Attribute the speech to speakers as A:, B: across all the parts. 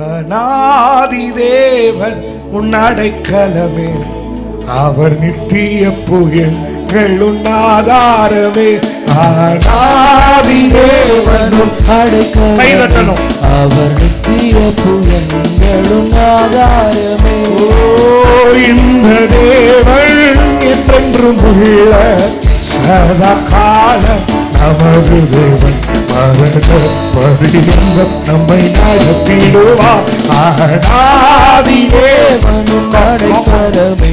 A: அநாதி தேவன் உன் அடைக்கலமே, அவர் நித்திய புயல்கள் உன் ஆதாரமே. அநாதி தேவன் உன் அடைக்கலமே, அவர் நித்திய புயல்கள் உன் ஆதாரமே. இந்த தேவன் என்றென்றும் உள்ள சதா காலம் நமது தேவன், மரண பரியந்தம் நம்மை நடத்திடுவார். அநாதி தேவனும் அடைக்கலமே,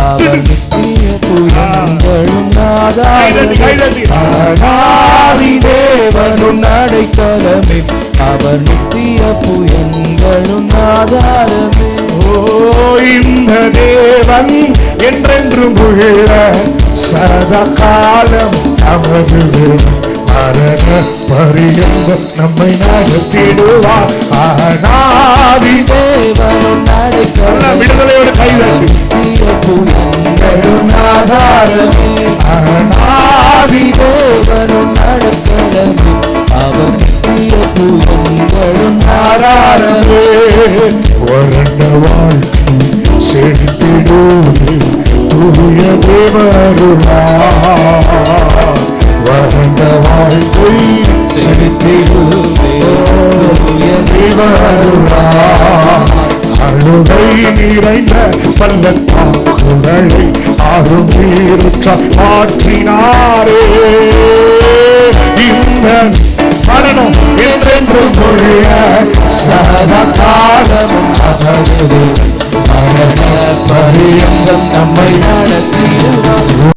A: அவர் நித்திய புயல்களும் ஆதாரமே. அநாதி தேவனும் அடைக்கலமே, அவர் நித்திய புயல்களும் ஆதாரமே. இந்த தேவன் என்றென்றும் உள்ள சதா காலம் நமது தேவன், மரண பரியந்தம் நம்மை நடத்திடுவார். அநாதி தேவனும் அடைக்கலமே, விடுதலையோடு கைதட்டி ஆதாரமே. அநாதி தேவனும் அடைக்கலமே, அவர் நித்திய புயல்களும் ஆதாரமே. வறண்ட வாழ்க்கை செழித்திடுவே தூய தேவருளால், வறண்ட வாழ்க்கை செழித்திடுவே தூய தேவருளால். அழுகை நிறைந்த பள்ளத்தாக்குகளை ஆறும் நீருற்றால் மாற்றினாரே. இந்த மரணம் என்றென்றும் உள்ள சதா காலமும் அவரது, மரண பரியந்தம் நம்மை நடத்திடுவார்.